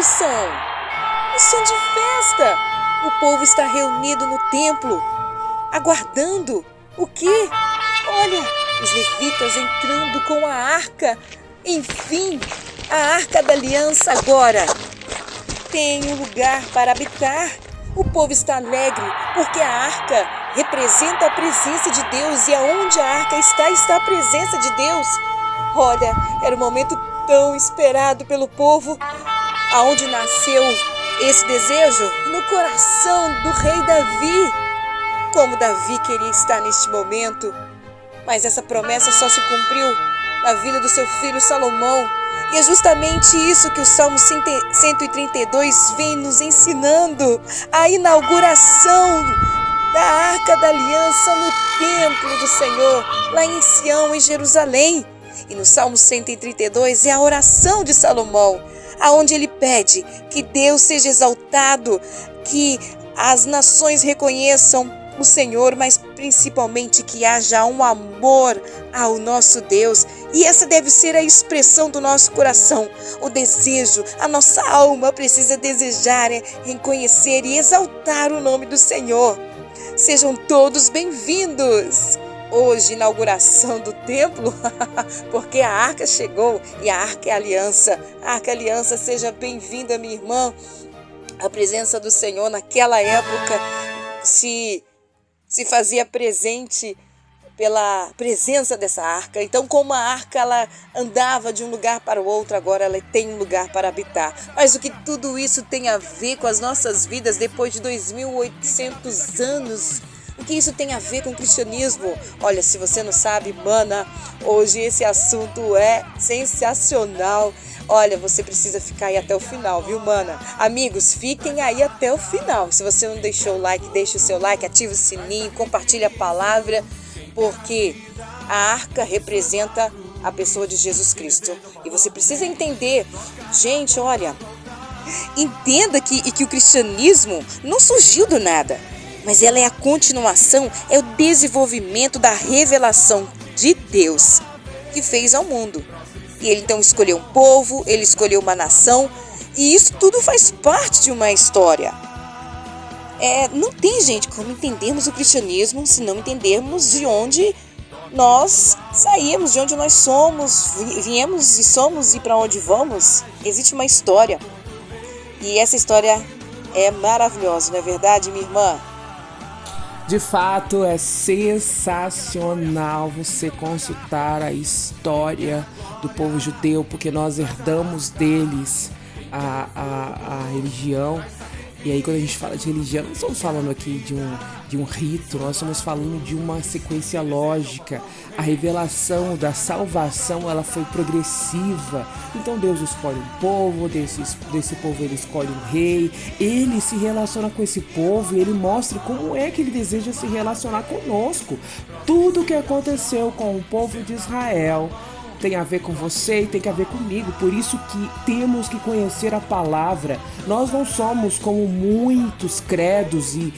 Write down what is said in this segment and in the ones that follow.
som? O som de festa. O povo está reunido no templo, aguardando o quê? Olha, os levitas entrando com a arca. Enfim, a arca da aliança agora tem um lugar para habitar. O povo está alegre porque a arca representa a presença de Deus, e aonde a arca está a presença de Deus. Olha, era um momento tão esperado pelo povo. Aonde nasceu esse desejo? No coração do rei Davi. Como Davi queria estar neste momento. Mas essa promessa só se cumpriu na vida do seu filho Salomão. E é justamente isso que o Salmo 132 vem nos ensinando. A inauguração da Arca da Aliança no templo do Senhor, lá em Sião, em Jerusalém. E no Salmo 132 é a oração de Salomão, aonde ele pede que Deus seja exaltado, que as nações reconheçam o Senhor, mas principalmente que haja um amor ao nosso Deus. E essa deve ser a expressão do nosso coração, o desejo. A nossa alma precisa desejar, reconhecer e exaltar o nome do Senhor. Sejam todos bem-vindos! Hoje, inauguração do templo, porque a arca chegou e a arca é a aliança. A arca é a aliança, seja bem-vinda, minha irmã. A presença do Senhor naquela época se fazia presente pela presença dessa arca. Então, como a arca ela andava de um lugar para o outro, agora ela tem um lugar para habitar. Mas o que tudo isso tem a ver com as nossas vidas depois de 2.800 anos? O que isso tem a ver com o cristianismo? Olha, se você não sabe, mana, hoje esse assunto é sensacional. Olha, você precisa ficar aí até o final, viu, mana? Amigos, fiquem aí até o final. Se você não deixou o like, deixe o seu like, ative o sininho, compartilhe a palavra, porque a arca representa a pessoa de Jesus Cristo. E você precisa entender, gente, olha, entenda que o cristianismo não surgiu do nada. Mas ela é a continuação, é o desenvolvimento da revelação de Deus que fez ao mundo. E ele então escolheu um povo, ele escolheu uma nação, e isso tudo faz parte de uma história. Não tem, gente, como entendermos o cristianismo se não entendermos de onde nós saímos, de onde nós somos, viemos e somos e para onde vamos. Existe uma história. E essa história é maravilhosa, não é verdade, minha irmã? De fato, é sensacional você consultar a história do povo judeu, porque nós herdamos deles a religião. E aí, quando a gente fala de religião, não estamos falando aqui de um rito, nós estamos falando de uma sequência lógica. A revelação da salvação, ela foi progressiva. Então Deus escolhe um povo, desse povo ele escolhe um rei, ele se relaciona com esse povo e ele mostra como é que ele deseja se relacionar conosco. Tudo o que aconteceu com o povo de Israel tem a ver com você e tem a ver comigo. Por isso que temos que conhecer a palavra. Nós não somos como muitos credos e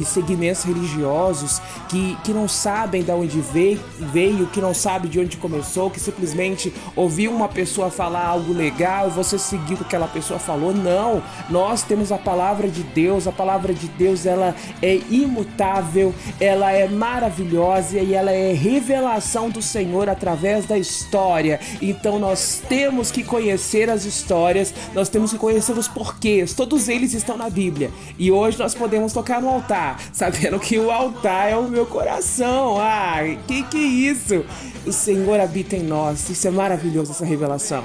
segmentos religiosos que não sabem de onde veio, que não sabem de onde começou, que simplesmente ouviu uma pessoa falar algo legal e você seguiu o que aquela pessoa falou. Não, nós temos a palavra de Deus. A palavra de Deus, ela é imutável, ela é maravilhosa e ela é revelação do Senhor através da história. Então nós temos que conhecer as histórias, nós temos que conhecer os porquês, todos eles estão na Bíblia. E hoje nós podemos tocar no altar, sabendo que o altar é o meu coração. Que é isso? O Senhor habita em nós. Isso é maravilhoso, essa revelação.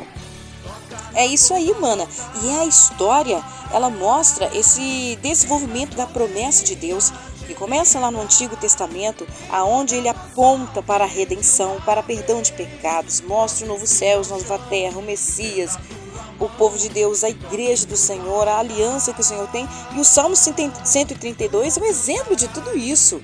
É isso aí, mana. E a história, ela mostra esse desenvolvimento da promessa de Deus, que começa lá no Antigo Testamento, aonde ele aponta para a redenção, para perdão de pecados, mostra o novo céu, nova terra, o Messias, o povo de Deus, a igreja do Senhor, a aliança que o Senhor tem. E o Salmo 132 é um exemplo de tudo isso.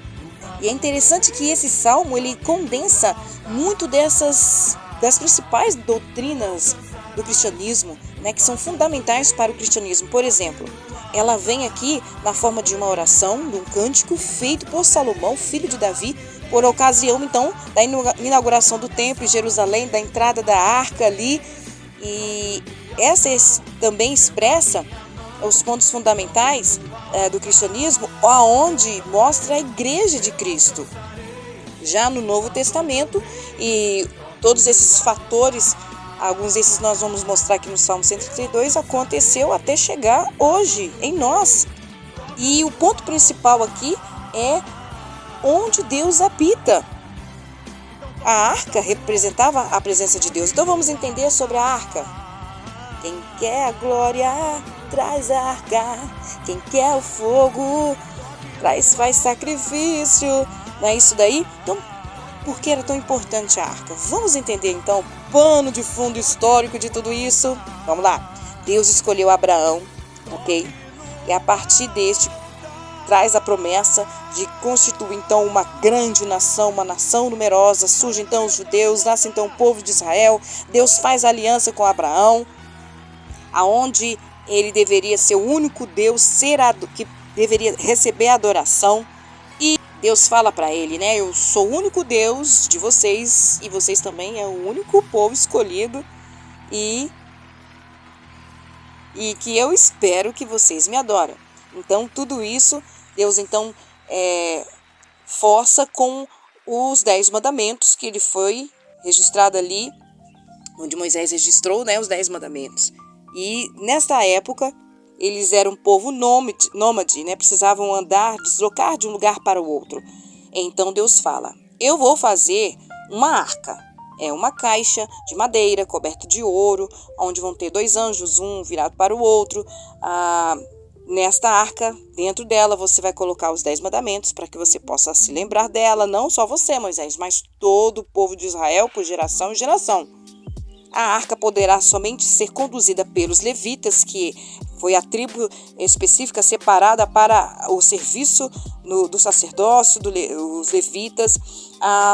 E é interessante que esse salmo, ele condensa muito das principais doutrinas do cristianismo, né, que são fundamentais para o cristianismo. Por exemplo, ela vem aqui na forma de uma oração, de um cântico feito por Salomão, filho de Davi, por ocasião então da inauguração do templo em Jerusalém, da entrada da arca ali. E essa também expressa os pontos fundamentais do cristianismo, aonde mostra a igreja de Cristo. Já no Novo Testamento, e todos esses fatores, alguns desses nós vamos mostrar aqui no Salmo 132, aconteceu até chegar hoje, em nós. E o ponto principal aqui é onde Deus habita. A arca representava a presença de Deus. Então vamos entender sobre a arca. Quem quer a glória, traz a arca. Quem quer o fogo, faz sacrifício. Não é isso daí? Então, por que era tão importante a arca? Vamos entender então o pano de fundo histórico de tudo isso? Vamos lá. Deus escolheu Abraão, ok? E a partir deste traz a promessa de constituir então uma grande nação, uma nação numerosa. Surge então os judeus, nasce então o povo de Israel. Deus faz aliança com Abraão, aonde ele deveria ser o único Deus que deveria receber a adoração. E Deus fala para ele, né? Eu sou o único Deus de vocês e vocês também é o único povo escolhido e que eu espero que vocês me adorem. Então tudo isso Deus então força com os 10 mandamentos, que ele foi registrado ali, onde Moisés registrou, né, os 10 mandamentos. E nesta época, eles eram um povo nômade, né, precisavam deslocar de um lugar para o outro. Então Deus fala, eu vou fazer uma arca. É uma caixa de madeira coberta de ouro, onde vão ter 2 anjos, um virado para o outro. Nesta arca, dentro dela, você vai colocar os 10 mandamentos para que você possa se lembrar dela, não só você, Moisés, mas todo o povo de Israel por geração em geração. A arca poderá somente ser conduzida pelos levitas, que foi a tribo específica separada para o serviço do sacerdócio, os levitas.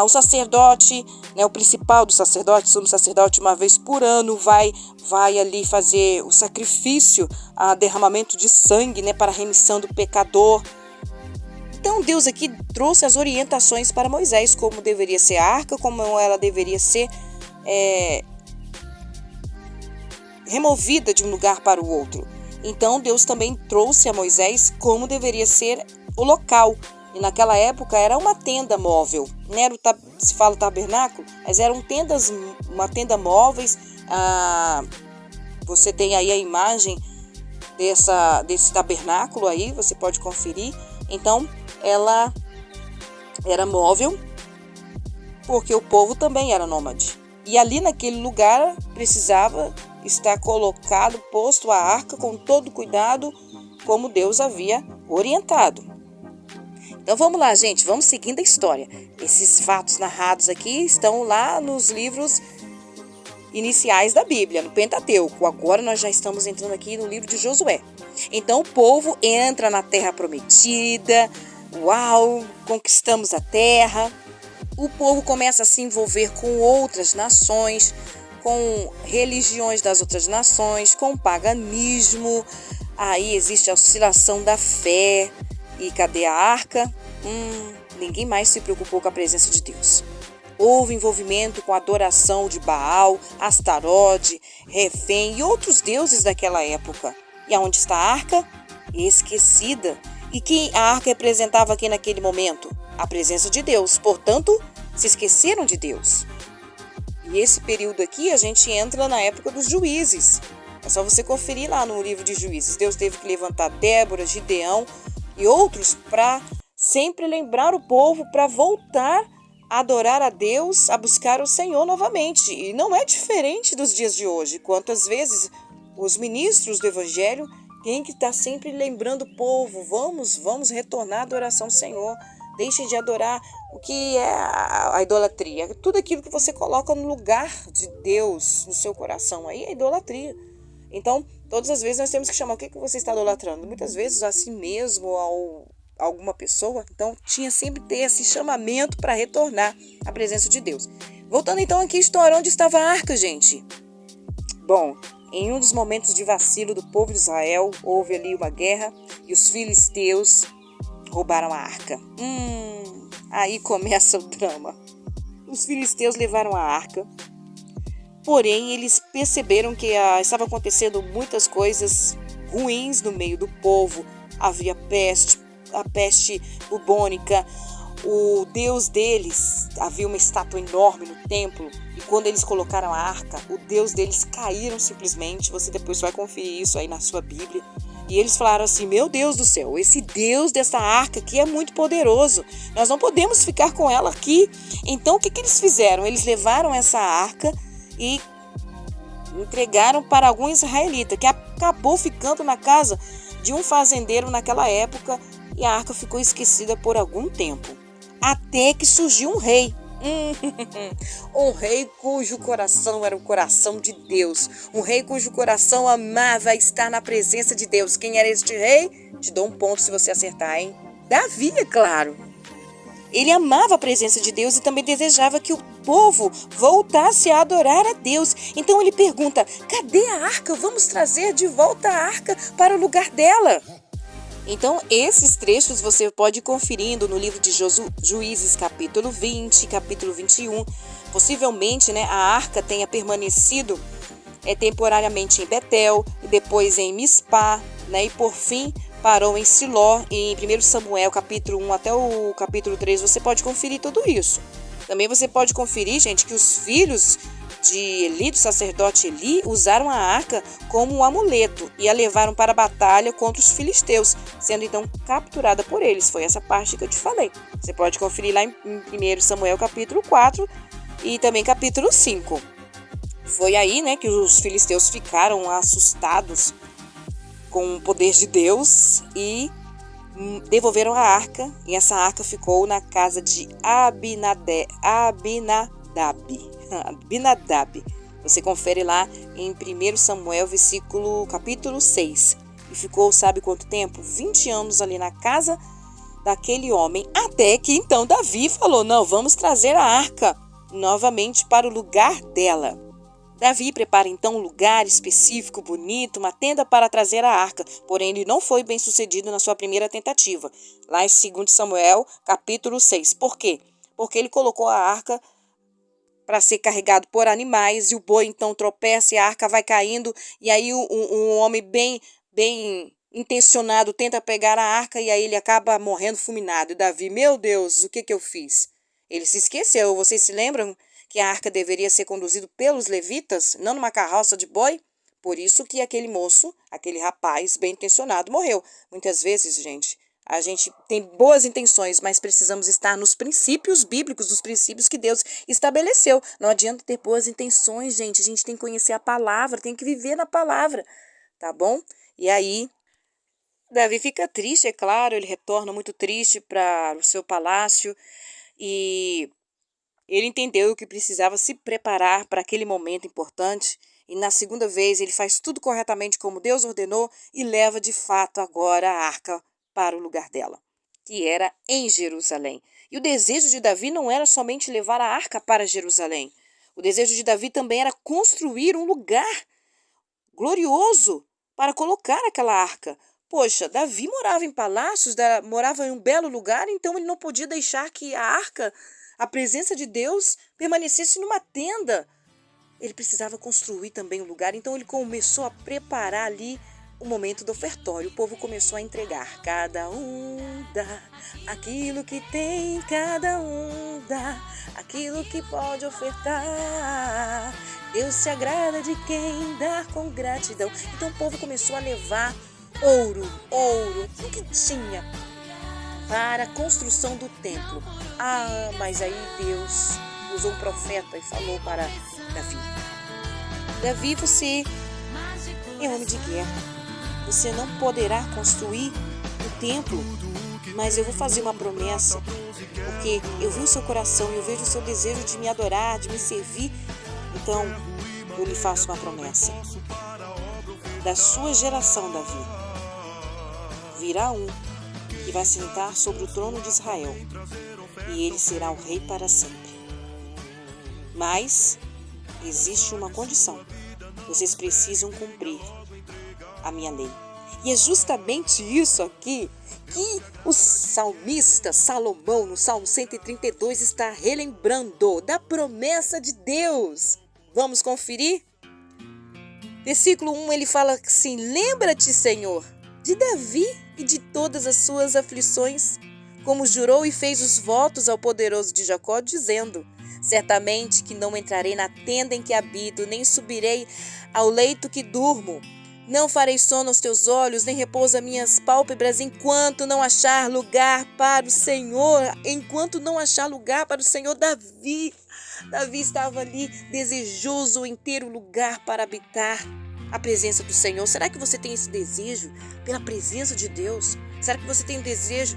O sacerdote, né, o principal do sacerdote, sumo sacerdote, uma vez por ano, vai ali fazer o sacrifício, derramamento de sangue, né, para a remissão do pecador. Então Deus aqui trouxe as orientações para Moisés, como deveria ser a arca, como ela deveria ser removida de um lugar para o outro. Então Deus também trouxe a Moisés como deveria ser o local. E naquela época era uma tenda móvel, né? Se fala tabernáculo, mas eram uma tenda móveis. Você tem aí a imagem desse tabernáculo aí, você pode conferir. Então ela era móvel, porque o povo também era nômade. E ali naquele lugar precisava estar colocado, posto a arca com todo cuidado, como Deus havia orientado. Então vamos lá, gente, vamos seguindo a história. Esses fatos narrados aqui estão lá nos livros iniciais da Bíblia, no Pentateuco. Agora nós já estamos entrando aqui no livro de Josué. Então o povo entra na terra prometida. Uau, conquistamos a terra. O povo começa a se envolver com outras nações, com religiões das outras nações, com paganismo. Aí existe a oscilação da fé. E cadê a arca? Ninguém mais se preocupou com a presença de Deus. Houve envolvimento com a adoração de Baal, Astarote, Refém e outros deuses daquela época. E aonde está a arca? Esquecida. E quem a arca representava aqui naquele momento? A presença de Deus. Portanto, se esqueceram de Deus. E esse período aqui a gente entra na época dos juízes. É só você conferir lá no livro de Juízes. Deus teve que levantar Débora, Gideão e outros para sempre lembrar o povo para voltar a adorar a Deus, a buscar o Senhor novamente. E não é diferente dos dias de hoje. Quantas vezes os ministros do Evangelho têm que estar sempre lembrando o povo, vamos retornar à adoração do Senhor. Deixem de adorar o que é a idolatria. Tudo aquilo que você coloca no lugar de Deus, no seu coração, aí é idolatria. Então, todas as vezes nós temos que chamar o que você está idolatrando. Muitas vezes a si mesmo ou a alguma pessoa. Então, tinha sempre que ter esse chamamento para retornar à presença de Deus. Voltando então aqui à história, onde estava a arca, gente? Bom, em um dos momentos de vacilo do povo de Israel, houve ali uma guerra e os filisteus roubaram a arca. Aí começa o drama. Os filisteus levaram a arca Porém, eles perceberam que estava acontecendo muitas coisas ruins no meio do povo. Havia peste, a peste bubônica. O Deus deles, havia uma estátua enorme no templo, e quando eles colocaram a arca, o Deus deles caíram simplesmente. Você depois vai conferir isso aí na sua Bíblia. E eles falaram assim: meu Deus do céu, esse Deus dessa arca aqui é muito poderoso, nós não podemos ficar com ela aqui. Então o que eles fizeram? Eles levaram essa arca e entregaram para algum israelita, que acabou ficando na casa de um fazendeiro naquela época, e a arca ficou esquecida por algum tempo. Até que surgiu um rei. Um rei cujo coração era o coração de Deus. Um rei cujo coração amava estar na presença de Deus. Quem era este rei? Te dou um ponto se você acertar, hein? Davi, é claro. Ele amava a presença de Deus e também desejava que o povo voltasse a adorar a Deus. Então ele pergunta: cadê a arca? Vamos trazer de volta a arca para o lugar dela. Então, esses trechos você pode ir conferindo no livro de Juízes, capítulo 20, capítulo 21. Possivelmente, a arca tenha permanecido temporariamente em Betel, e depois em Mispá, e por fim parou em Siló, em 1 Samuel, capítulo 1 até o capítulo 3. Você pode conferir tudo isso. Também você pode conferir, gente, que os filhos de Eli, do sacerdote Eli, usaram a arca como um amuleto e a levaram para a batalha contra os filisteus, sendo então capturada por eles. Foi essa parte que eu te falei. Você pode conferir lá em 1 Samuel capítulo 4 e também capítulo 5. Foi aí, que os filisteus ficaram assustados com o poder de Deus e devolveram a arca, e essa arca ficou na casa de Abinadab. Você confere lá em 1 Samuel, capítulo 6. E ficou, sabe quanto tempo? 20 anos ali na casa daquele homem. Até que então Davi falou: não, vamos trazer a arca novamente para o lugar dela. Davi prepara então um lugar específico, bonito, uma tenda para trazer a arca. Porém, ele não foi bem sucedido na sua primeira tentativa. Lá em 2 Samuel, capítulo 6. Por quê? Porque ele colocou a arca para ser carregado por animais, e o boi então tropeça e a arca vai caindo, e aí um homem bem intencionado tenta pegar a arca, e aí ele acaba morrendo fulminado. E Davi: meu Deus, o que eu fiz? Ele se esqueceu. Vocês se lembram que a arca deveria ser conduzida pelos levitas, não numa carroça de boi? Por isso que aquele moço, aquele rapaz bem intencionado, morreu. Muitas vezes, gente, a gente tem boas intenções, mas precisamos estar nos princípios bíblicos, nos princípios que Deus estabeleceu. Não adianta ter boas intenções, gente. A gente tem que conhecer a palavra, tem que viver na palavra, tá bom? E aí, Davi fica triste, é claro, ele retorna muito triste para o seu palácio, e ele entendeu que precisava se preparar para aquele momento importante, e na segunda vez ele faz tudo corretamente como Deus ordenou e leva de fato agora a arca para o lugar dela, que era em Jerusalém. E o desejo de Davi não era somente levar a arca para Jerusalém. O desejo de Davi também era construir um lugar glorioso para colocar aquela arca. Poxa, Davi morava em palácios, morava em um belo lugar, então ele não podia deixar que a arca, a presença de Deus, permanecesse numa tenda. Ele precisava construir também um lugar, então ele começou a preparar ali o momento do ofertório. O povo começou a entregar. Cada um dá aquilo que tem, cada um dá aquilo que pode ofertar. Deus se agrada de quem dá com gratidão. Então o povo começou a levar ouro, o que tinha para a construção do templo. Mas aí Deus usou um profeta e falou para Davi: Davi, você é homem de guerra. Você não poderá construir o templo, mas eu vou fazer uma promessa, porque eu vi o seu coração e eu vejo o seu desejo de me adorar, de me servir. Então, eu lhe faço uma promessa. Da sua geração, Davi, virá um que vai sentar sobre o trono de Israel, e ele será o rei para sempre. Mas existe uma condição: vocês precisam cumprir a minha lei. E é justamente isso aqui que o salmista Salomão, no Salmo 132, está relembrando da promessa de Deus. Vamos conferir? Versículo 1, ele fala assim: lembra-te, Senhor, de Davi e de todas as suas aflições, como jurou e fez os votos ao poderoso de Jacó, dizendo: certamente que não entrarei na tenda em que habito, nem subirei ao leito que durmo. Não farei sono aos teus olhos, nem repouso as minhas pálpebras, enquanto não achar lugar para o Senhor. Enquanto não achar lugar para o Senhor. Davi estava ali desejoso em ter um lugar para habitar a presença do Senhor. Será que você tem esse desejo pela presença de Deus? Será que você tem o desejo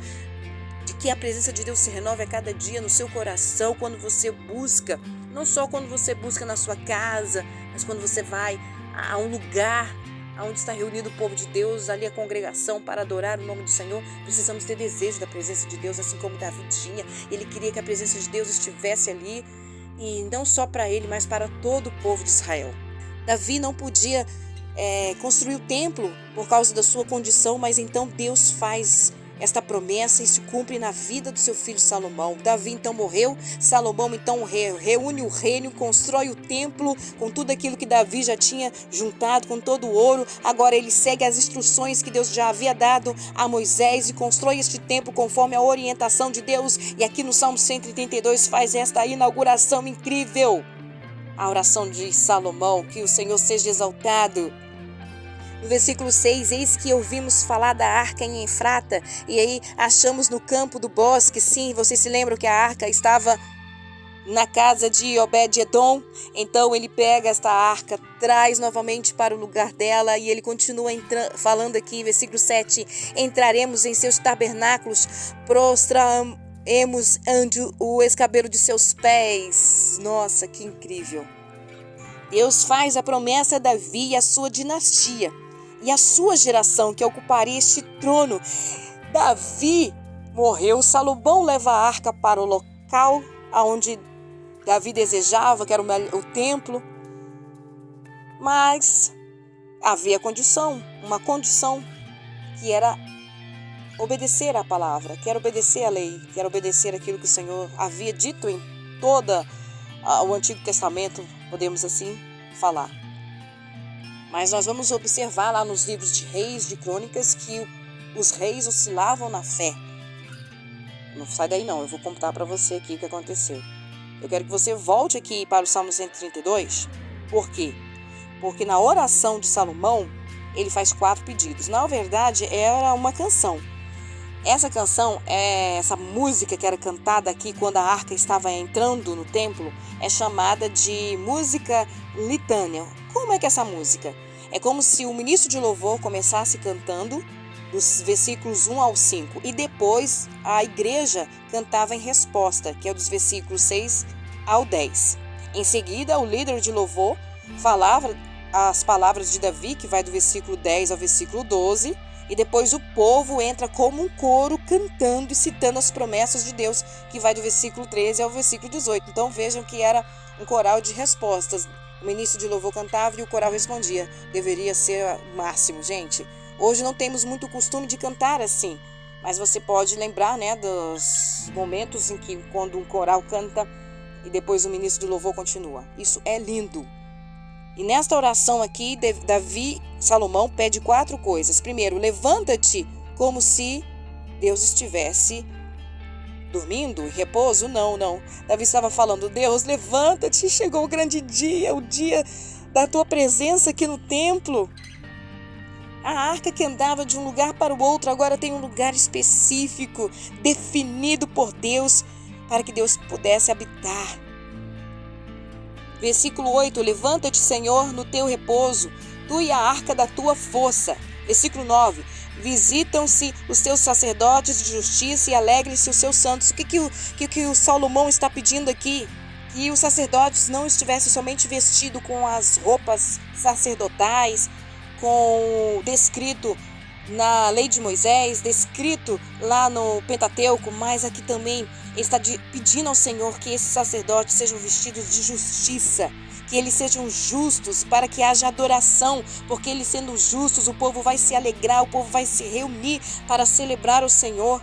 de que a presença de Deus se renove a cada dia no seu coração, quando você busca, não só quando você busca na sua casa, mas quando você vai a um lugar onde está reunido o povo de Deus, ali a congregação, para adorar o nome do Senhor? Precisamos ter desejo da presença de Deus, assim como Davi tinha. Ele queria que a presença de Deus estivesse ali, e não só para ele, mas para todo o povo de Israel. Davi não podia construir o templo por causa da sua condição, mas então Deus faz esta promessa e se cumpre na vida do seu filho Salomão. Davi então morreu, Salomão então reúne o reino, constrói o templo com tudo aquilo que Davi já tinha juntado, com todo o ouro. Agora ele segue as instruções que Deus já havia dado a Moisés e constrói este templo conforme a orientação de Deus. E aqui no Salmo 132 faz esta inauguração incrível. A oração de Salomão: que o Senhor seja exaltado. No versículo 6, eis que ouvimos falar da arca em Efrata, e aí achamos no campo do bosque. Sim, vocês se lembram que a arca estava na casa de Obed-edom? Então ele pega esta arca, traz novamente para o lugar dela, e ele continua falando aqui, versículo 7, entraremos em seus tabernáculos, prostraremos ante o escabelo de seus pés. Nossa, que incrível! Deus faz a promessa a Davi e a sua dinastia e a sua geração que ocuparia este trono. Davi morreu, Salomão leva a arca para o local onde Davi desejava, que era o templo, mas havia uma condição, que era obedecer à palavra, que era obedecer à lei, que era obedecer aquilo que o Senhor havia dito em todo o Antigo Testamento, podemos assim falar. Mas nós vamos observar lá nos livros de Reis, de Crônicas, que os reis oscilavam na fé. Não sai daí não, eu vou contar para você aqui o que aconteceu. Eu quero que você volte aqui para o Salmo 132. Por quê? Porque na oração de Salomão, ele faz 4 pedidos. Na verdade, era uma canção. Essa canção, essa música que era cantada aqui quando a arca estava entrando no templo, é chamada de música litânia. Como é que é essa música? É como se o ministro de louvor começasse cantando dos versículos 1 ao 5 e depois a igreja cantava em resposta, que é dos versículos 6 ao 10. Em seguida, o líder de louvor falava as palavras de Davi, que vai do versículo 10 ao versículo 12, e depois o povo entra como um coro cantando e citando as promessas de Deus, que vai do versículo 13 ao versículo 18. Então vejam que era um coral de respostas. O ministro de louvor cantava e o coral respondia. Deveria ser o máximo, gente. Hoje não temos muito costume de cantar assim, mas você pode lembrar, dos momentos em que quando um coral canta e depois o ministro de louvor continua. Isso é lindo. E nesta oração aqui, Salomão pede 4 coisas. Primeiro, levanta-te como se Deus estivesse dormindo, em repouso. Não. Davi estava falando: Deus, levanta-te, chegou o grande dia, o dia da tua presença aqui no templo. A arca que andava de um lugar para o outro agora tem um lugar específico, definido por Deus, para que Deus pudesse habitar. Versículo 8, levanta-te, Senhor, no teu repouso, tu e a arca da tua força. Versículo 9, visitam-se os teus sacerdotes de justiça e alegrem-se os seus santos. O que o Salomão está pedindo aqui? Que os sacerdotes não estivessem somente vestidos com as roupas sacerdotais, com descrito na lei de Moisés, descrito lá no Pentateuco, mas aqui também ele está pedindo ao Senhor que esses sacerdotes sejam vestidos de justiça, que eles sejam justos, para que haja adoração, porque eles sendo justos, o povo vai se alegrar, o povo vai se reunir para celebrar o Senhor.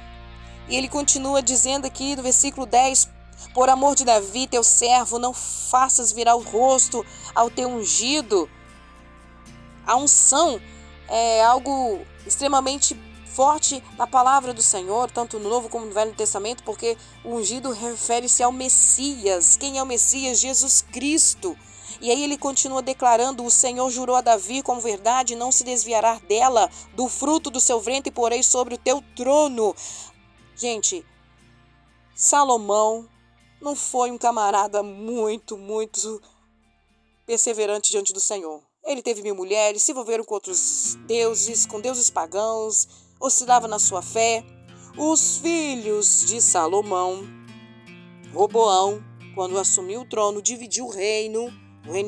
E ele continua dizendo aqui no versículo 10, Por amor de Davi, teu servo, não faças virar o rosto ao teu ungido. A unção é algo extremamente forte na palavra do Senhor, tanto no Novo como no Velho Testamento, porque o ungido refere-se ao Messias. Quem é o Messias? Jesus Cristo. E aí ele continua declarando: o Senhor jurou a Davi como verdade, não se desviará dela, do fruto do seu ventre porei sobre o teu trono. Gente, Salomão não foi um camarada muito perseverante diante do Senhor. Ele teve 1000 mulheres, se envolveram com outros deuses, com deuses pagãos, oscilava na sua fé. Os filhos de Salomão, Roboão, quando assumiu o trono, dividiu o reino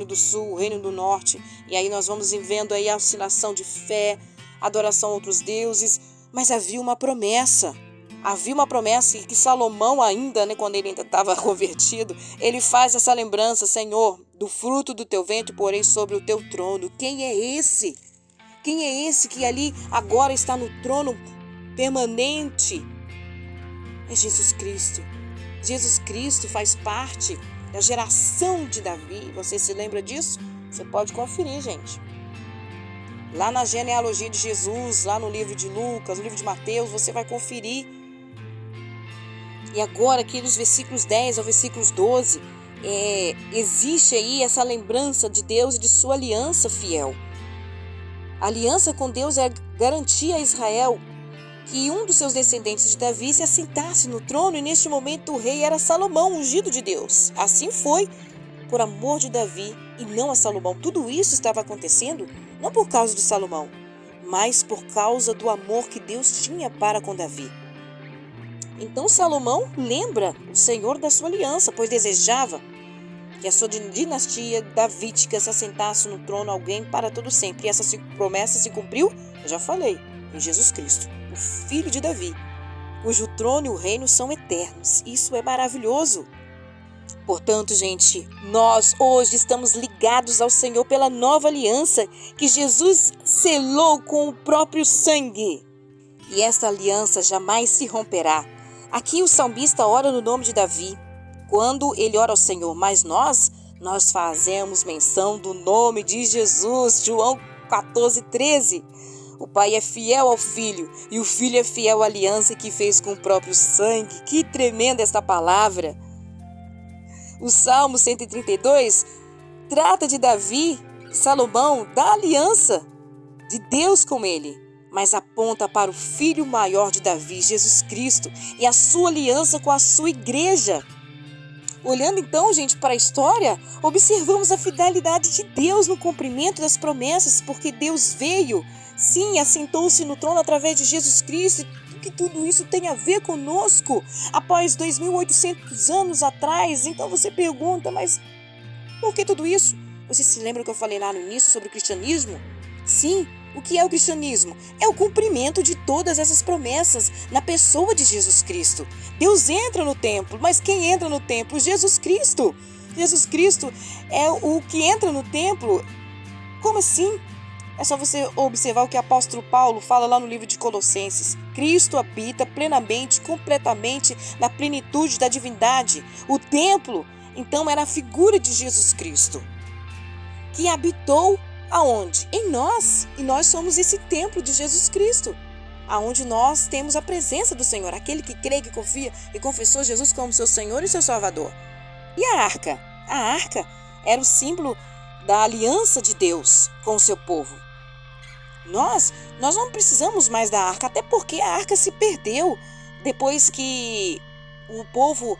do sul, o reino do norte. E aí nós vamos vendo aí a oscilação de fé, adoração a outros deuses. Mas havia uma promessa. Havia uma promessa que Salomão ainda, quando ele ainda estava convertido, ele faz essa lembrança: Senhor, do fruto do teu ventre porei sobre o teu trono. Quem é esse? Quem é esse que ali agora está no trono permanente? É Jesus Cristo. Jesus Cristo faz parte da geração de Davi. Você se lembra disso? Você pode conferir, gente. Lá na genealogia de Jesus, lá no livro de Lucas, no livro de Mateus, você vai conferir. E agora, aqui nos versículos 10 ao versículos 12, existe aí essa lembrança de Deus e de sua aliança fiel. A aliança com Deus é garantir a Israel que um dos seus descendentes de Davi se assentasse no trono, e neste momento o rei era Salomão, ungido de Deus. Assim foi, por amor de Davi e não a Salomão. Tudo isso estava acontecendo não por causa de Salomão, mas por causa do amor que Deus tinha para com Davi. Então Salomão lembra o Senhor da sua aliança, pois desejava que a sua dinastia davídica se assentasse no trono alguém para todo sempre. E essa promessa se cumpriu, eu já falei, em Jesus Cristo, o filho de Davi, cujo trono e o reino são eternos. Isso é maravilhoso. Portanto, gente, nós hoje estamos ligados ao Senhor pela nova aliança que Jesus selou com o próprio sangue. E esta aliança jamais se romperá. Aqui o salmista ora no nome de Davi, quando ele ora ao Senhor, mas nós fazemos menção do nome de Jesus. João 14:13. O Pai é fiel ao Filho e o Filho é fiel à aliança que fez com o próprio sangue. Que tremenda esta palavra! O Salmo 132 trata de Davi, Salomão, da aliança de Deus com ele, mas aponta para o filho maior de Davi, Jesus Cristo, e a sua aliança com a sua igreja. Olhando então, gente, para a história, observamos a fidelidade de Deus no cumprimento das promessas, porque Deus veio, sim, assentou-se no trono através de Jesus Cristo, e que tudo isso tem a ver conosco após 2.800 anos atrás. Então você pergunta, mas por que tudo isso? Você se lembra que eu falei lá no início sobre o cristianismo? Sim. O que é o cristianismo? É o cumprimento de todas essas promessas na pessoa de Jesus Cristo. Deus entra no templo, mas quem entra no templo? Jesus Cristo. Jesus Cristo é o que entra no templo. Como assim? É só você observar o que o apóstolo Paulo fala lá no livro de Colossenses. Cristo habita plenamente, completamente na plenitude da divindade. O templo, então, era a figura de Jesus Cristo, que habitou aonde? Em nós. E nós somos esse templo de Jesus Cristo, aonde nós temos a presença do Senhor, aquele que crê, que confia e confessou Jesus como seu Senhor e seu Salvador. E a arca? A arca era o símbolo da aliança de Deus com o seu povo. Nós não precisamos mais da arca, até porque a arca se perdeu depois que o povo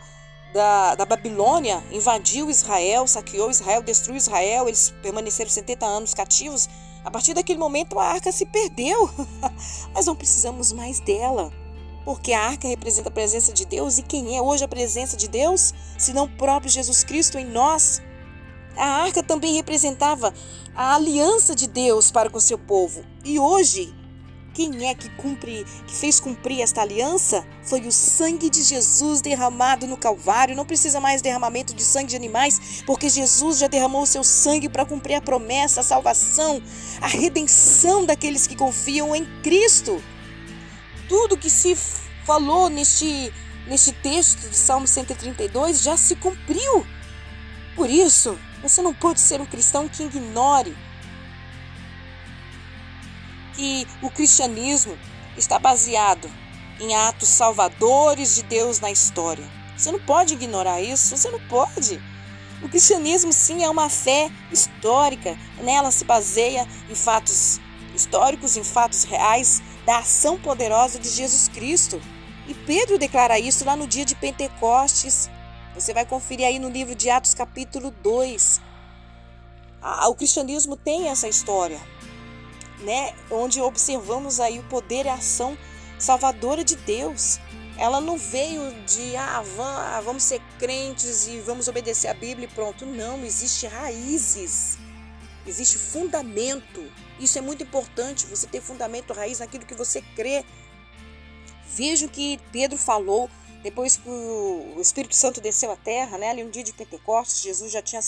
da Babilônia invadiu Israel, saqueou Israel, destruiu Israel. Eles permaneceram 70 anos cativos. A partir daquele momento a arca se perdeu. Mas não precisamos mais dela, porque a arca representa a presença de Deus. E quem é hoje a presença de Deus, senão o próprio Jesus Cristo em nós? A arca também representava a aliança de Deus para com o seu povo. E hoje, quem é que fez cumprir esta aliança? Foi o sangue de Jesus derramado no Calvário. Não precisa mais derramamento de sangue de animais, porque Jesus já derramou o seu sangue para cumprir a promessa, a salvação, a redenção daqueles que confiam em Cristo. Tudo que se falou neste texto de Salmo 132 já se cumpriu. Por isso, você não pode ser um cristão que ignore que o cristianismo está baseado em atos salvadores de Deus na história. Você não pode ignorar isso, você não pode. O cristianismo, sim, é uma fé histórica. Nela se baseia em fatos históricos, em fatos reais da ação poderosa de Jesus Cristo. E Pedro declara isso lá no dia de Pentecostes. Você vai conferir aí no livro de Atos capítulo 2. O cristianismo tem essa história, né? Onde observamos aí o poder e a ação salvadora de Deus. Ela não veio de vamos ser crentes e vamos obedecer a Bíblia e pronto. Não, existe raízes, existe fundamento. Isso é muito importante, você ter fundamento, raiz naquilo que você crê. Veja o que Pedro falou depois que o Espírito Santo desceu à terra, né? Ali um dia de Pentecostes, Jesus já tinha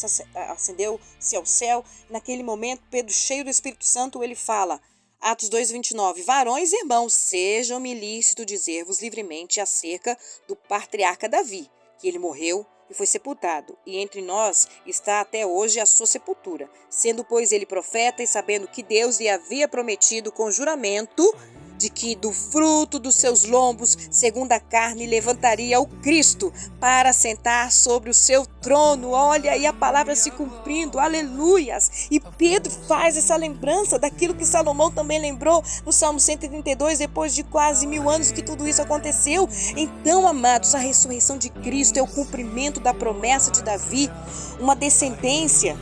ascendeu-se ao céu. Naquele momento, Pedro, cheio do Espírito Santo, ele fala, Atos 2:29, varões e irmãos, sejam-me lícito dizer-vos livremente acerca do patriarca Davi, que ele morreu e foi sepultado, e entre nós está até hoje a sua sepultura, sendo, pois, ele profeta e sabendo que Deus lhe havia prometido com juramento de que do fruto dos seus lombos, segundo a carne, levantaria o Cristo para sentar sobre o seu trono. Olha aí a palavra se cumprindo, aleluias! E Pedro faz essa lembrança daquilo que Salomão também lembrou no Salmo 132, depois de quase 1000 anos que tudo isso aconteceu. Então, amados, a ressurreição de Cristo é o cumprimento da promessa de Davi, uma descendência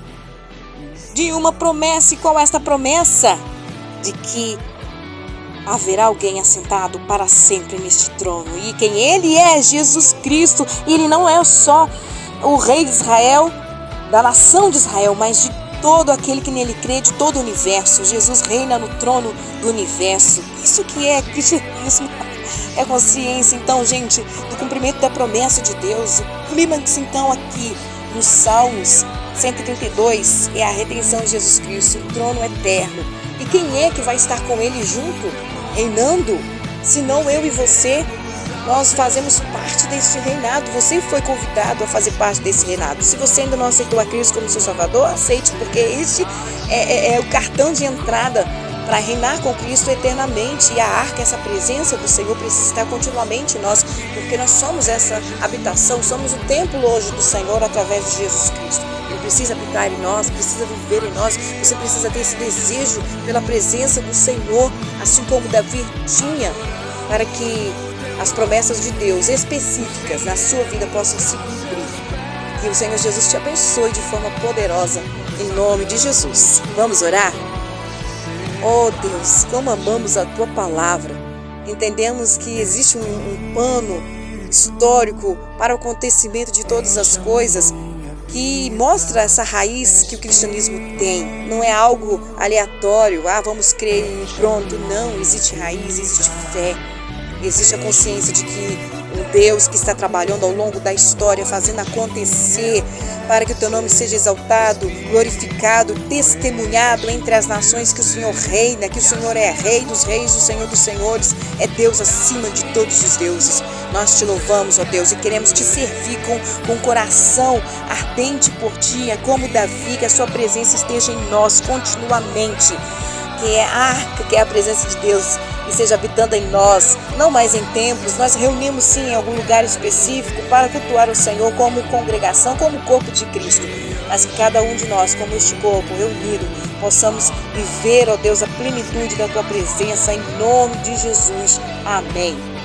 de uma promessa. E qual é esta promessa? De que haverá alguém assentado para sempre neste trono. E quem ele é? Jesus Cristo. E ele não é só o rei de Israel, da nação de Israel, mas de todo aquele que nele crê, de todo o universo. Jesus reina no trono do universo. Isso que é cristianismo. É consciência, então, gente, do cumprimento da promessa de Deus. O clímax, então, aqui nos Salmos 132 é a redenção de Jesus Cristo, o trono eterno. E quem é que vai estar com ele junto, reinando? Se não eu e você, nós fazemos parte deste reinado. Você foi convidado a fazer parte desse reinado. Se você ainda não aceitou a Cristo como seu Salvador, aceite, porque este é o cartão de entrada para reinar com Cristo eternamente. E a arca, essa presença do Senhor, precisa estar continuamente em nós, porque nós somos essa habitação, somos o templo hoje do Senhor através de Jesus Cristo. Ele precisa habitar em nós, precisa viver em nós. Você precisa ter esse desejo pela presença do Senhor, assim como Davi tinha, para que as promessas de Deus específicas na sua vida possam se cumprir. Que o Senhor Jesus te abençoe de forma poderosa, em nome de Jesus. Vamos orar? Oh Deus, como amamos a Tua Palavra. Entendemos que existe um plano histórico para o acontecimento de todas as coisas, que mostra essa raiz que o cristianismo tem. Não é algo aleatório, vamos crer e pronto. Não, existe raiz, existe fé, existe a consciência de que um Deus que está trabalhando ao longo da história, fazendo acontecer para que o teu nome seja exaltado, glorificado, testemunhado entre as nações, que o Senhor reina, que o Senhor é Rei dos reis, o Senhor dos senhores, é Deus acima de todos os deuses. Nós te louvamos, ó Deus, e queremos te servir com um coração ardente por ti, como Davi, que a sua presença esteja em nós continuamente, que é a presença de Deus e seja habitando em nós, não mais em templos. Nós reunimos sim em algum lugar específico para cultuar o Senhor como congregação, como corpo de Cristo, mas que cada um de nós, como este corpo reunido, possamos viver, ó Deus, a plenitude da Tua presença, em nome de Jesus. Amém.